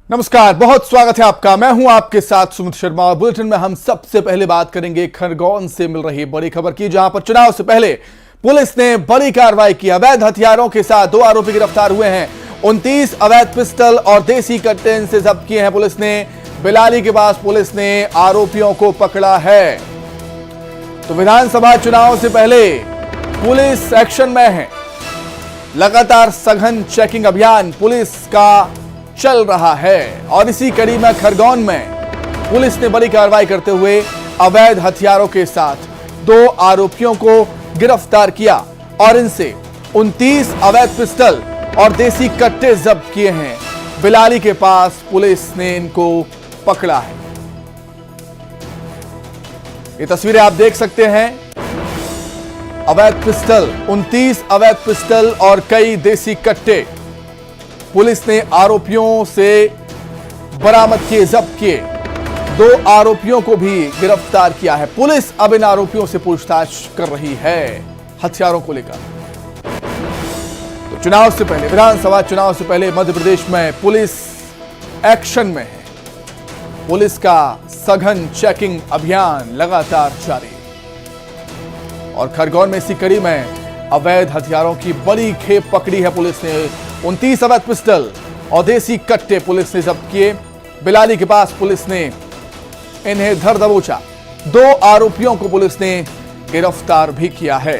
नमस्कार, बहुत स्वागत है आपका। मैं हूं आपके साथ सुमित शर्मा और बुलेटिन में हम सबसे पहले बात करेंगे खरगोन से मिल रही बड़ी खबर की, जहां पर चुनाव से पहले पुलिस ने बड़ी कार्रवाई की। अवैध हथियारों के साथ 2 आरोपी गिरफ्तार हुए हैं। 29 अवैध पिस्टल और देसी कट्टे इनसे जब्त किए हैं पुलिस ने। बिलाली के पास पुलिस ने आरोपियों को पकड़ा है। तो विधानसभा चुनाव से पहले पुलिस एक्शन में है। लगातार सघन चेकिंग अभियान पुलिस का चल रहा है और इसी कड़ी में खरगोन में पुलिस ने बड़ी कार्रवाई करते हुए अवैध हथियारों के साथ 2 आरोपियों को गिरफ्तार किया और इनसे 29 अवैध पिस्टल और देसी कट्टे जब्त किए हैं। बिलाली के पास पुलिस ने इनको पकड़ा है। ये तस्वीरें आप देख सकते हैं। अवैध पिस्टल, 29 अवैध पिस्टल और कई देसी कट्टे पुलिस ने आरोपियों से बरामद किए, जब्त किए। 2 आरोपियों को भी गिरफ्तार किया है। पुलिस अब इन आरोपियों से पूछताछ कर रही है हथियारों को लेकर। तो चुनाव से पहले, विधानसभा चुनाव से पहले मध्य प्रदेश में पुलिस एक्शन में है। पुलिस का सघन चेकिंग अभियान लगातार जारी और खरगोन में इसी कड़ी में अवैध हथियारों की बड़ी खेप पकड़ी है पुलिस ने। 29 अवैध पिस्टल और देसी कट्टे पुलिस ने जब्त किए। बिलाली के पास पुलिस ने इन्हें धर दबोचा। 2 आरोपियों को पुलिस ने गिरफ्तार भी किया है।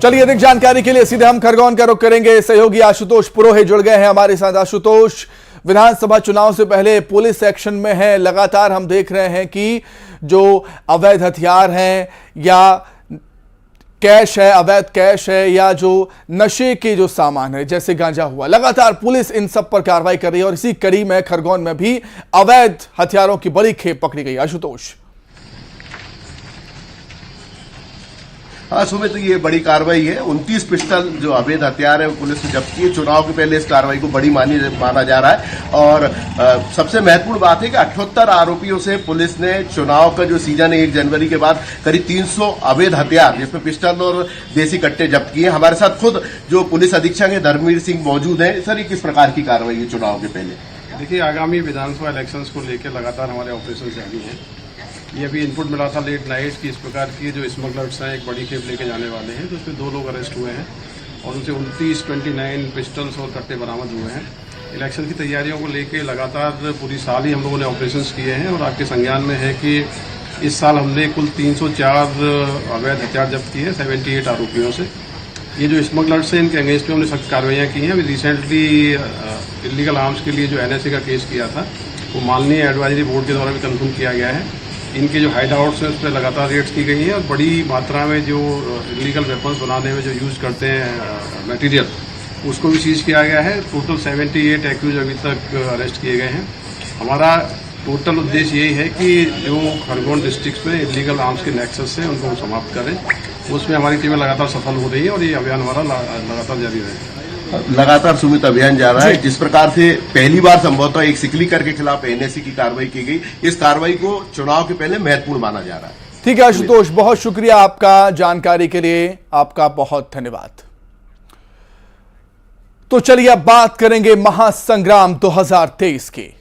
चलिए, अधिक जानकारी के लिए सीधे हम खरगोन का रुख करेंगे। सहयोगी आशुतोष पुरोहित जुड़ गए हैं हमारे साथ। आशुतोष, विधानसभा चुनाव से पहले पुलिस एक्शन में है। लगातार हम देख रहे हैं कि जो अवैध हथियार हैं या कैश है, अवैध कैश है या जो नशे के जो सामान है जैसे गांजा हुआ, लगातार पुलिस इन सब पर कार्रवाई कर रही है और इसी कड़ी में खरगोन में भी अवैध हथियारों की बड़ी खेप पकड़ी गई। आशुतोष। हाँ सुमित, तो ये बड़ी कार्रवाई है। 29 पिस्टल जो अवैध हथियार है वो पुलिस ने जब्त किए। चुनाव के पहले इस कार्रवाई को बड़ी माना जा रहा है और सबसे महत्वपूर्ण बात है कि 78 आरोपियों से पुलिस ने चुनाव का जो सीजन है 1 जनवरी के बाद करीब 300 अवैध हथियार जिसमें पिस्टल और देसी कट्टे जब्त किए। हमारे साथ खुद जो पुलिस अधीक्षक है धर्मवीर सिंह मौजूद है। सर, ये किस प्रकार की कार्रवाई है चुनाव के पहले? देखिए, आगामी विधानसभा इलेक्शंस को लेकर लगातार हमारे ऑपरेशन जारी हैं। ये अभी इनपुट मिला था लेट नाइट की इस प्रकार की जो स्मगलर्स हैं एक बड़ी खेप लेके जाने वाले हैं, तो उसमें 2 लोग अरेस्ट हुए हैं और उनसे 29 पिस्टल्स और कट्टे बरामद हुए हैं। इलेक्शन की तैयारियों को लेके लगातार पूरी साल ही हम लोगों ने ऑपरेशंस किए हैं और आपके संज्ञान में है कि इस साल हमने कुल 304 अवैध हथियार जब्त किए हैं 78 आरोपियों से। ये जो स्मगलर्स हैं इनके अगेंस्ट में हमने सख्त कार्रवाइयाँ की हैं। अभी रिसेंटली इलीगल आर्म्स के लिए जो NSA का केस किया था वो माननीय एडवाइजरी बोर्ड के द्वारा भी कंफर्म किया गया है। इनके जो हाइड आउट्स हैं उस पर लगातार रेड्स की गई हैं और बड़ी मात्रा में जो इलीगल वेपन्स बनाने में जो यूज़ करते हैं मटेरियल, उसको भी सीज किया गया है। टोटल 78 एक्यूज अभी तक अरेस्ट किए गए हैं। हमारा टोटल उद्देश्य यही है कि जो खरगोन डिस्ट्रिक्ट में इलीगल आर्म्स के नेक्सस हैं उनको हम समाप्त करें। उसमें हमारी टीमें लगातार सफल हो रही है और ये अभियान हमारा लगातार जारी रहेगा। लगातार सुमित अभियान जा रहा है। जिस प्रकार से पहली बार संभवतः एक सिकलीकर के खिलाफ NSA की कार्रवाई की गई, इस कार्रवाई को चुनाव के पहले महत्वपूर्ण माना जा रहा है। ठीक है आशुतोष, बहुत शुक्रिया आपका जानकारी के लिए। आपका बहुत धन्यवाद। तो चलिए अब बात करेंगे महासंग्राम 2023 की।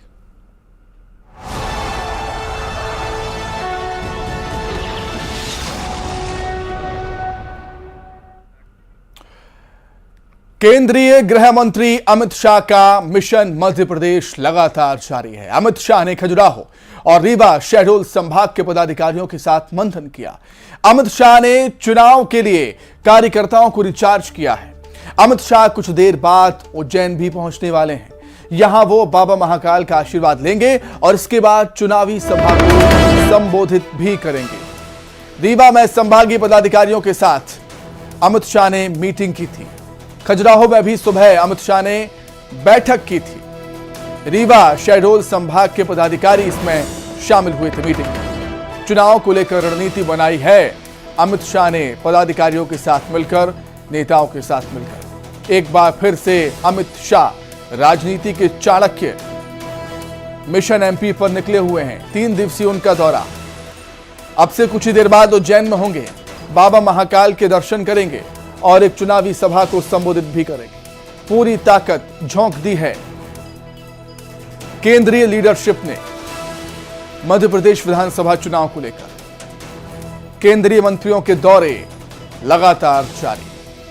केंद्रीय गृह मंत्री अमित शाह का मिशन मध्य प्रदेश लगातार जारी है। अमित शाह ने खजुराहो और रीवा शहडोल संभाग के पदाधिकारियों के साथ मंथन किया। अमित शाह ने चुनाव के लिए कार्यकर्ताओं को रिचार्ज किया है। अमित शाह कुछ देर बाद उज्जैन भी पहुंचने वाले हैं। यहां वो बाबा महाकाल का आशीर्वाद लेंगे और इसके बाद चुनावी सभा को संबोधित भी करेंगे। रीवा में संभागीय पदाधिकारियों के साथ अमित शाह ने मीटिंग की थी। खजुराहो में भी सुबह अमित शाह ने बैठक की थी। रीवा शहडोल संभाग के पदाधिकारी इसमें शामिल हुए थे मीटिंग में। चुनाव को लेकर रणनीति बनाई है अमित शाह ने पदाधिकारियों के साथ मिलकर, नेताओं के साथ मिलकर। एक बार फिर से अमित शाह राजनीति के चाणक्य मिशन MP पर निकले हुए हैं। 3 दिवसीय उनका दौरा। अब से कुछ ही देर बाद उज्जैन में होंगे, बाबा महाकाल के दर्शन करेंगे और एक चुनावी सभा को संबोधित भी करेंगे। पूरी ताकत झोंक दी है केंद्रीय लीडरशिप ने मध्य प्रदेश विधानसभा चुनाव को लेकर। केंद्रीय मंत्रियों के दौरे लगातार जारी,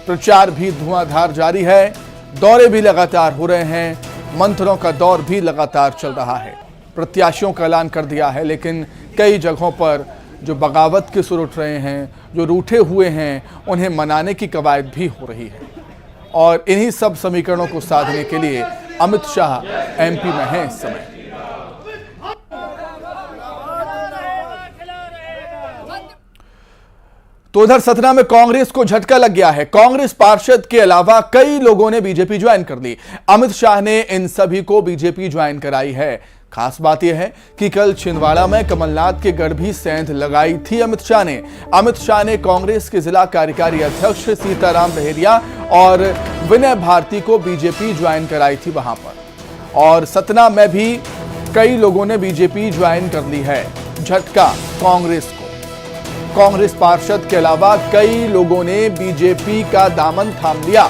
प्रचार भी धुआंधार जारी है, दौरे भी लगातार हो रहे हैं, मंत्रियों का दौर भी लगातार चल रहा है। प्रत्याशियों का ऐलान कर दिया है, लेकिन कई जगहों पर जो बगावत के सुर उठ रहे हैं, जो रूठे हुए हैं, उन्हें मनाने की कवायद भी हो रही है। और इन्हीं सब समीकरणों को साधने के लिए अमित शाह एमपी में हैं इस समय। तो उधर सतना में कांग्रेस को झटका लग गया है। कांग्रेस पार्षद के अलावा कई लोगों ने बीजेपी ज्वाइन कर ली। अमित शाह ने इन सभी को बीजेपी ज्वाइन कराई है। खास बात यह है कि कल छिंदवाड़ा में कमलनाथ के गढ़ भी सेंध लगाई थी अमित शाह ने। अमित शाह ने कांग्रेस के जिला कार्यकारी अध्यक्ष सीताराम रहेरिया और विनय भारती को बीजेपी ज्वाइन कराई थी वहां पर। और सतना में भी कई लोगों ने बीजेपी ज्वाइन कर ली है। झटका कांग्रेस को। कांग्रेस पार्षद के अलावा कई लोगों ने बीजेपी का दामन थाम लिया।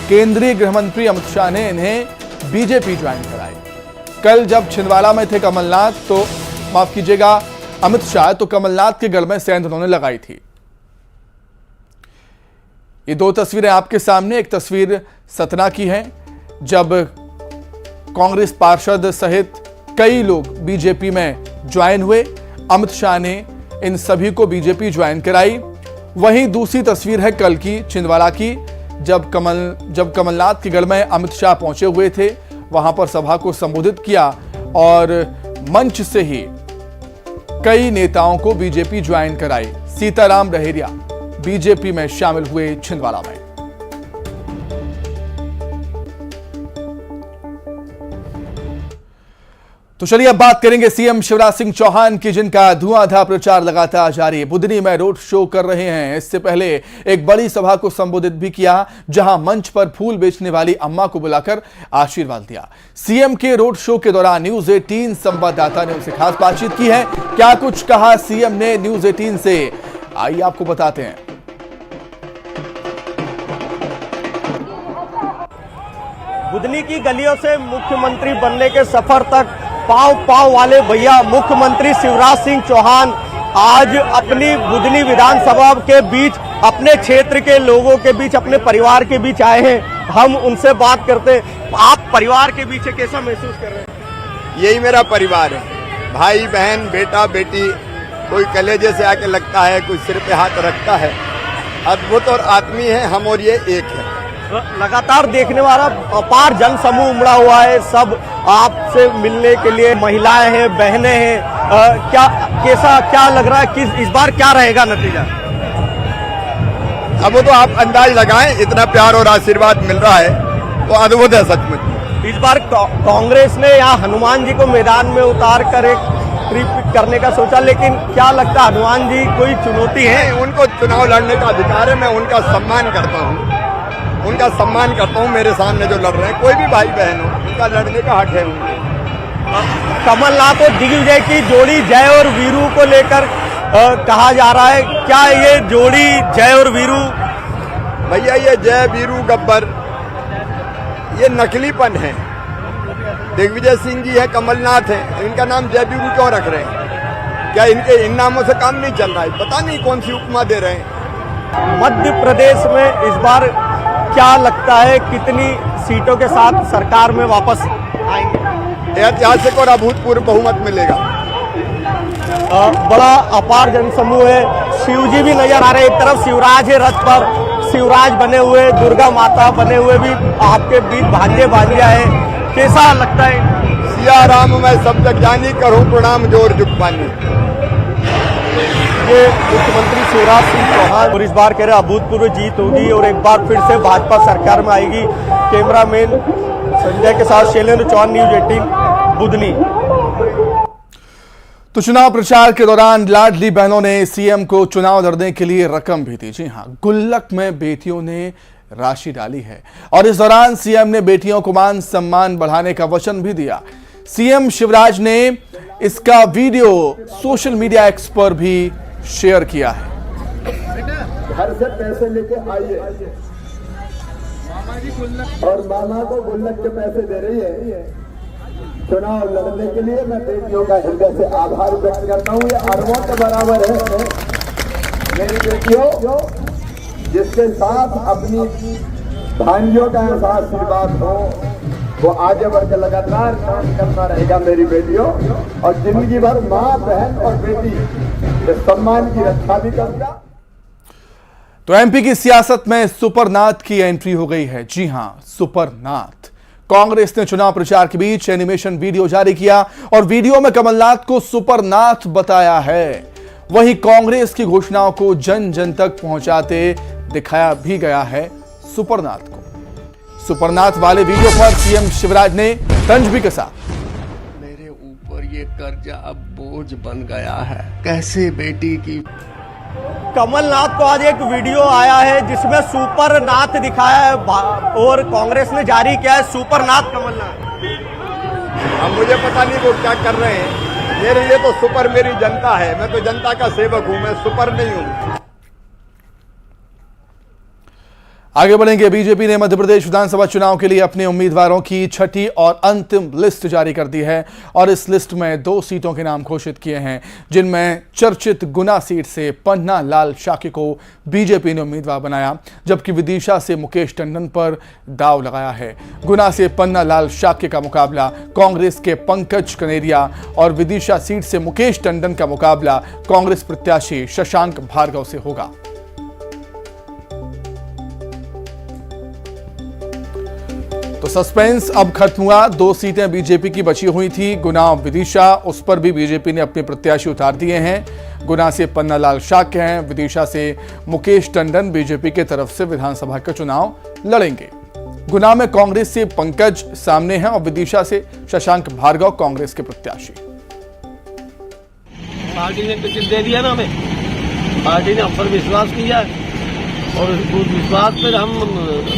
केंद्रीय गृह मंत्री अमित शाह ने इन्हें बीजेपी ज्वाइन कराई। कल जब छिंदवाड़ा में थे कमलनाथ, तो माफ कीजिएगा अमित शाह, तो कमलनाथ के गढ़ में सेंध उन्होंने लगाई थी। ये दो तस्वीरें आपके सामने, एक तस्वीर सतना की है जब कांग्रेस पार्षद सहित कई लोग बीजेपी में ज्वाइन हुए। अमित शाह ने इन सभी को बीजेपी ज्वाइन कराई। वहीं दूसरी तस्वीर है कल की छिंदवाड़ा की, जब कमलनाथ के गढ़ में अमित शाह पहुंचे हुए थे, वहां पर सभा को संबोधित किया और मंच से ही कई नेताओं को बीजेपी ज्वाइन कराई। सीताराम रहेरिया बीजेपी में शामिल हुए छिंदवाड़ा में। तो चलिए अब बात करेंगे सीएम शिवराज सिंह चौहान की, जिनका धुआंधार प्रचार लगातार जारी है। बुधनी में रोड शो कर रहे हैं। इससे पहले एक बड़ी सभा को संबोधित भी किया, जहां मंच पर फूल बेचने वाली अम्मा को बुलाकर आशीर्वाद दिया। सीएम के रोड शो के दौरान न्यूज 18 संवाददाता ने उनसे खास बातचीत की है। क्या कुछ कहा सीएम ने न्यूज 18 से, आइए आपको बताते हैं। बुधनी की गलियों से मुख्यमंत्री बनने के सफर तक पांव पांव वाले भैया मुख्यमंत्री शिवराज सिंह चौहान आज अपनी बुधनी विधानसभा के बीच, अपने क्षेत्र के लोगों के बीच, अपने परिवार के बीच आए हैं। हम उनसे बात करते। आप परिवार के बीच कैसा महसूस कर रहे हैं? यही मेरा परिवार है, भाई बहन बेटा बेटी। कोई कलेजे से आके लगता है, कोई सिर पे हाथ रखता है। अद्भुत और आत्मीय है हम, और ये एक है। लगातार देखने वाला अपार जन समूह उमड़ा हुआ है, सब आपसे मिलने के लिए। महिलाएं हैं, बहनें हैं। क्या लग रहा है कि इस बार क्या रहेगा नतीजा? अब वो तो आप अंदाज लगाएं, इतना प्यार और आशीर्वाद मिल रहा है तो अद्भुत है सचमुच। इस बार कांग्रेस ने यहाँ हनुमान जी को मैदान में उतार कर एक ट्रिप करने का सोचा, लेकिन क्या लगता है हनुमान जी कोई चुनौती है? उनको चुनाव लड़ने का अधिकार है, मैं उनका सम्मान करता हूँ। उनका सम्मान करता हूँ। मेरे सामने जो लड़ रहे हैं, कोई भी भाई बहन हो, उनका लड़ने का हक है उनको। कमलनाथ और दिग्विजय की जोड़ी जय और वीरू को लेकर कहा जा रहा है। क्या ये जोड़ी जय और वीरू? भैया ये जय वीरू गब्बर ये नकलीपन है। दिग्विजय सिंह जी है, कमलनाथ है, इनका नाम जय वीरू क्यों रख रहे हैं? क्या इनके इन नामों से काम नहीं चल रहा है? पता नहीं कौन सी उपमा दे रहे हैं। मध्य प्रदेश में इस बार क्या लगता है कितनी सीटों के साथ सरकार में वापस आएंगे? ऐतिहासिक और अभूतपूर्व बहुमत मिलेगा। बड़ा अपार जनसमूह है। शिवजी भी नजर आ रहे हैं, एक तरफ शिवराज है रथ पर, शिवराज बने हुए, दुर्गा माता बने हुए भी आपके बीच भांजे भांजिया है। कैसा लगता है? सिया राम मैं सब तक जानी, करूं प्रणाम जोर जुग पानी। ये मुख्यमंत्री शिवराज सिंह चौहान और इस बार कह रहे अभूतपूर्व जीत होगी और एक बार फिर से भाजपा सरकार में आएगी। कैमरामैन संजय के साथ शैलेंद्र चौहान, न्यूज 18 बुधनी। तो चुनाव प्रचार के दौरान लाडली बहनों ने सीएम को चुनाव लड़ने के लिए रकम भी दी। जी हां, गुल्लक में बेटियों ने राशि डाली है और इस दौरान सीएम ने बेटियों को मान सम्मान बढ़ाने का वचन भी दिया। सीएम शिवराज ने इसका वीडियो सोशल मीडिया एक्स पर भी शेयर किया है। घर से पैसे लेके आइए और मामा को गुल्लक के पैसे दे रही है चुनाव लड़ने के लिए। मैं बेटियों का हृदय से आभार व्यक्त करता हूँ। ये अरबों के बराबर है मेरी बेटियों, जिसके साथ अपनी भाइयों का ऐसा आशीर्वाद हो वो आगे बढ़कर लगातार काम करना रहेगा मेरी बेटियों, और जिंदगी भर माँ बहन और बेटी के सम्मान की रक्षा भी करूंगा। तो एमपी की सियासत में सुपरनाथ की एंट्री हो गई है। जी हां, सुपरनाथ। कांग्रेस ने चुनाव प्रचार के बीच एनिमेशन वीडियो जारी किया और वीडियो में कमलनाथ को सुपरनाथ बताया है। वहीं कांग्रेस की घोषणाओं को जन जन तक पहुंचाते दिखाया भी गया है सुपरनाथ को। सुपरनाथ वाले वीडियो पर सीएम शिवराज ने तंज भी कसा। मेरे ऊपर ये कर्जा अब बोझ बन गया है, कैसे बेटी की। कमलनाथ को आज एक वीडियो आया है जिसमें सुपरनाथ दिखाया है और कांग्रेस ने जारी किया है सुपरनाथ कमलनाथ। अब मुझे पता नहीं वो क्या कर रहे हैं। मेरे लिए तो सुपर मेरी जनता है, मैं तो जनता का सेवक हूं, मैं सुपर नहीं हूं। आगे बढ़ेंगे। बीजेपी ने मध्य प्रदेश विधानसभा चुनाव के लिए अपने उम्मीदवारों की छठी और अंतिम लिस्ट जारी कर दी है और इस लिस्ट में 2 सीटों के नाम घोषित किए हैं, जिनमें चर्चित गुना सीट से पन्ना लाल शाक्य को बीजेपी ने उम्मीदवार बनाया, जबकि विदिशा से मुकेश टंडन पर दाव लगाया है। गुना से पन्ना लाल शाक्य का मुकाबला कांग्रेस के पंकज कनेरिया और विदिशा सीट से मुकेश टंडन का मुकाबला कांग्रेस प्रत्याशी शशांक भार्गव से होगा। तो सस्पेंस अब खत्म हुआ। 2 सीटें बीजेपी की बची हुई थी, गुना विदिशा, उस पर भी बीजेपी ने अपने प्रत्याशी उतार दिए हैं। गुना से पन्ना लाल शाक्य हैं, विदिशा से मुकेश टंडन बीजेपी के तरफ से विधानसभा का चुनाव लड़ेंगे। गुना में कांग्रेस से पंकज सामने हैं और विदिशा से शशांक भार्गव कांग्रेस के प्रत्याशी। पार्टी ने टिकट दे दिया ना हमें, पार्टी ने हम पर विश्वास किया और उस विश्वास पर हम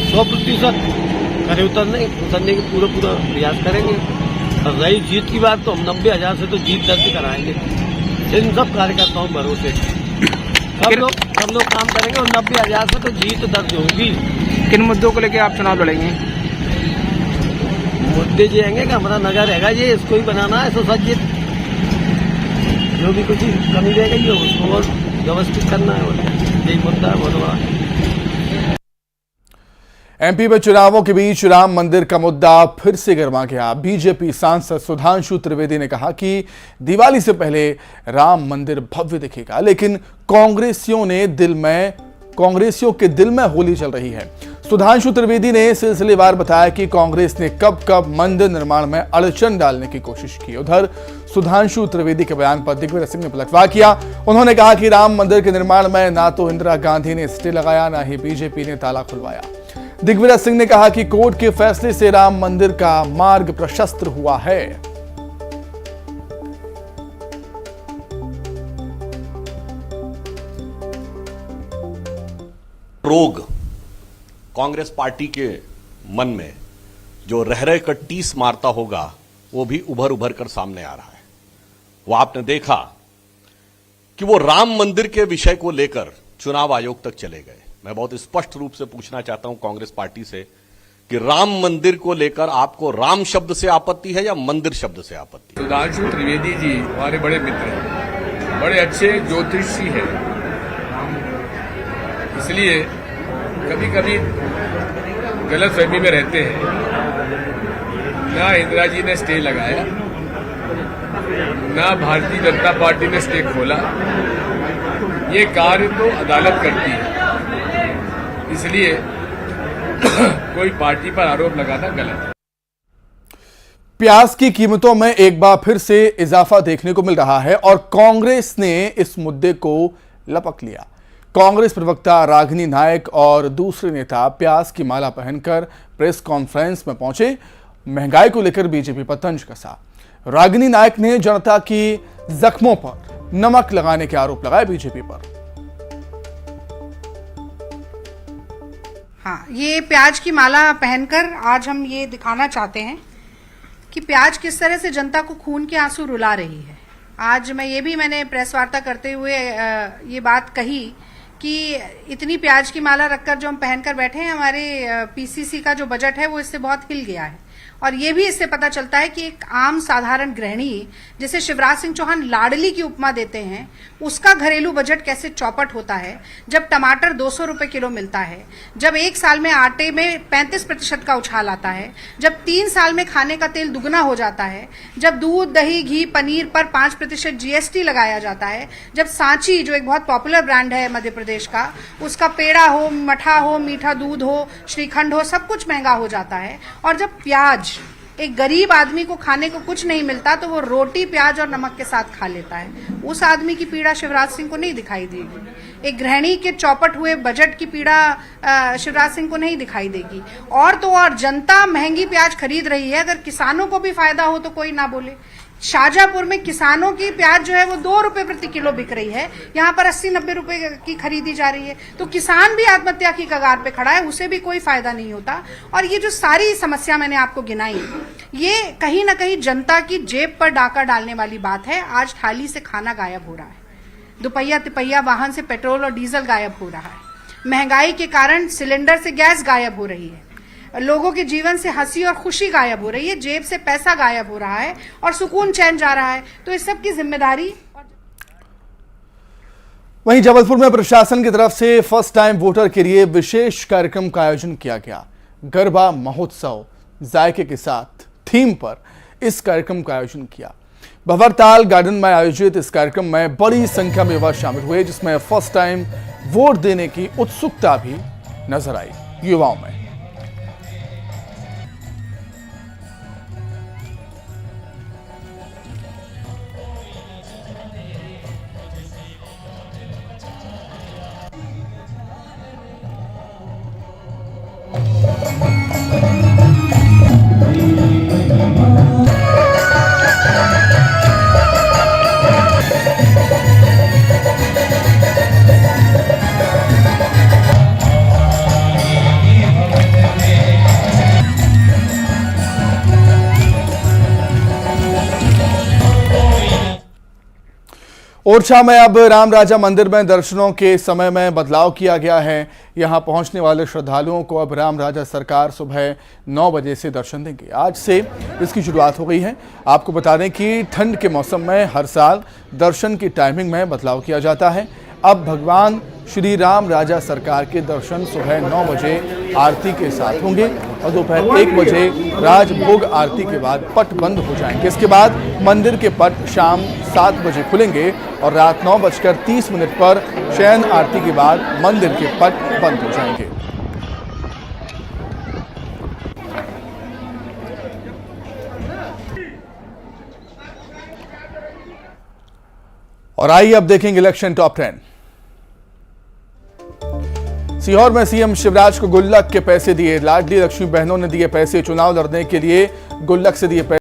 100% खरे उतरने की पूरा प्रयास करेंगे। और रही जीत की बात तो हम 90,000 से तो जीत दर्ज कराएंगे इन सब कार्यकर्ताओं भरोसे। सब लोग काम करेंगे और 90,000 से तो जीत दर्ज होगी। किन मुद्दों को लेकर आप चुनाव लड़ेंगे? मुद्दे ये हैं कि हमारा नगर रहेगा, ये इसको ही बनाना है सुसज्जित, जो भी कुछ कमी रह गई है उसको और व्यवस्थित करना है, यही मुद्दा है बहुत बड़ा। एमपी में चुनावों के बीच राम मंदिर का मुद्दा फिर से गर्मा गया। बीजेपी सांसद सुधांशु त्रिवेदी ने कहा कि दिवाली से पहले राम मंदिर भव्य दिखेगा, लेकिन कांग्रेसियों के दिल में होली चल रही है। सुधांशु त्रिवेदी ने सिलसिलेवार बताया कि कांग्रेस ने कब कब मंदिर निर्माण में अड़चन डालने की कोशिश की। उधर सुधांशु त्रिवेदी के बयान पर दिग्विजय सिंह ने पलटवार किया। उन्होंने कहा कि राम मंदिर के निर्माण में ना तो इंदिरा गांधी ने स्टे लगाया, ना ही बीजेपी ने ताला खुलवाया। दिग्विजय सिंह ने कहा कि कोर्ट के फैसले से राम मंदिर का मार्ग प्रशस्त हुआ है। रोग कांग्रेस पार्टी के मन में जो रह कर टीस मारता होगा वो भी उभर कर सामने आ रहा है। वो आपने देखा कि वो राम मंदिर के विषय को लेकर चुनाव आयोग तक चले गए। मैं बहुत स्पष्ट रूप से पूछना चाहता हूं कांग्रेस पार्टी से कि राम मंदिर को लेकर आपको राम शब्द से आपत्ति है या मंदिर शब्द से आपत्ति है? सुधांशु त्रिवेदी जी हमारे बड़े मित्र हैं, बड़े अच्छे ज्योतिषी हैं, इसलिए कभी कभी गलतफहमी में रहते हैं। ना इंदिरा जी ने स्टे लगाया, ना भारतीय जनता पार्टी ने स्टे खोला, ये कार्य तो अदालत करती है, इसलिए कोई पार्टी पर आरोप लगाना गलत है। प्याज की कीमतों में एक बार फिर से इजाफा देखने को मिल रहा है और कांग्रेस ने इस मुद्दे को लपक लिया। कांग्रेस प्रवक्ता रागिनी नायक और दूसरे नेता प्याज की माला पहनकर प्रेस कॉन्फ्रेंस में पहुंचे। महंगाई को लेकर बीजेपी पर तंज कसा। रागिनी नायक ने जनता की जख्मों पर नमक लगाने के आरोप लगाए बीजेपी पर। हाँ, ये प्याज की माला पहनकर आज हम ये दिखाना चाहते हैं कि प्याज किस तरह से जनता को खून के आंसू रुला रही है। आज मैंने प्रेस वार्ता करते हुए ये बात कही कि इतनी प्याज की माला रखकर जो हम पहनकर बैठे हैं, हमारे पीसीसी का जो बजट है वो इससे बहुत हिल गया है। और ये भी इससे पता चलता है कि एक आम साधारण गृहिणी जिसे शिवराज सिंह चौहान लाडली की उपमा देते हैं, उसका घरेलू बजट कैसे चौपट होता है जब टमाटर 200 रुपए किलो मिलता है, जब एक साल में आटे में 35% का उछाल आता है, जब 3 साल में खाने का तेल दुगना हो जाता है, जब दूध, दही, घी, पनीर पर 5% जीएसटी लगाया जाता है, जब सांची जो एक बहुत पॉपुलर ब्रांड है मध्य प्रदेश का, उसका पेड़ा हो, मठा हो, मीठा दूध हो, श्रीखंड हो, सब कुछ महंगा हो जाता है। और जब प्याज, एक गरीब आदमी को खाने को कुछ नहीं मिलता तो वो रोटी, प्याज और नमक के साथ खा लेता है, उस आदमी की पीड़ा शिवराज सिंह को नहीं दिखाई देगी। एक गृहिणी के चौपट हुए बजट की पीड़ा शिवराज सिंह को नहीं दिखाई देगी। और तो और जनता महंगी प्याज खरीद रही है, अगर किसानों को भी फायदा हो तो कोई ना बोले। शाहजहांपुर में किसानों की प्याज जो है वो 2 रुपए प्रति किलो बिक रही है, यहाँ पर 80-90 रुपए की खरीदी जा रही है। तो किसान भी आत्महत्या की कगार पे खड़ा है, उसे भी कोई फायदा नहीं होता। और ये जो सारी समस्या मैंने आपको गिनाई, ये कहीं ना कहीं जनता की जेब पर डाका डालने वाली बात है। आज थाली से खाना गायब हो रहा है, दुपहिया तिपहिया वाहन से पेट्रोल और डीजल गायब हो रहा है, महंगाई के कारण सिलेंडर से गैस गायब हो रही है, लोगों के जीवन से हंसी और खुशी गायब हो रही है, जेब से पैसा गायब हो रहा है और सुकून चैन जा रहा है। तो इस सब की जिम्मेदारी। वहीं जबलपुर में प्रशासन की तरफ से फर्स्ट टाइम वोटर के लिए विशेष कार्यक्रम का आयोजन किया गया। गरबा महोत्सव जायके के साथ थीम पर इस कार्यक्रम का आयोजन किया। भंवरताल गार्डन में आयोजित इस कार्यक्रम में बड़ी संख्या में युवा शामिल हुए, जिसमें फर्स्ट टाइम वोट देने की उत्सुकता भी नजर आई युवाओं में। ओरछा में अब राम राजा मंदिर में दर्शनों के समय में बदलाव किया गया है। यहां पहुंचने वाले श्रद्धालुओं को अब राम राजा सरकार सुबह 9 बजे से दर्शन देंगे। आज से इसकी शुरुआत हो गई है। आपको बता दें कि ठंड के मौसम में हर साल दर्शन की टाइमिंग में बदलाव किया जाता है। अब भगवान श्री राम राजा सरकार के दर्शन सुबह 9 बजे आरती के साथ होंगे और दोपहर 1 बजे राजभोग आरती के बाद पट बंद हो जाएंगे। इसके बाद मंदिर के पट शाम 7 बजे खुलेंगे और रात 9:30 पर शयन आरती के बाद मंदिर के पट बंद हो जाएंगे। और आइए अब देखेंगे इलेक्शन टॉप 10। सीहोर में सीएम शिवराज को गुल्लक के पैसे दिए, लाडली लक्ष्मी बहनों ने दिए पैसे। चुनाव लड़ने के लिए गुल्लक से दिए पैसे।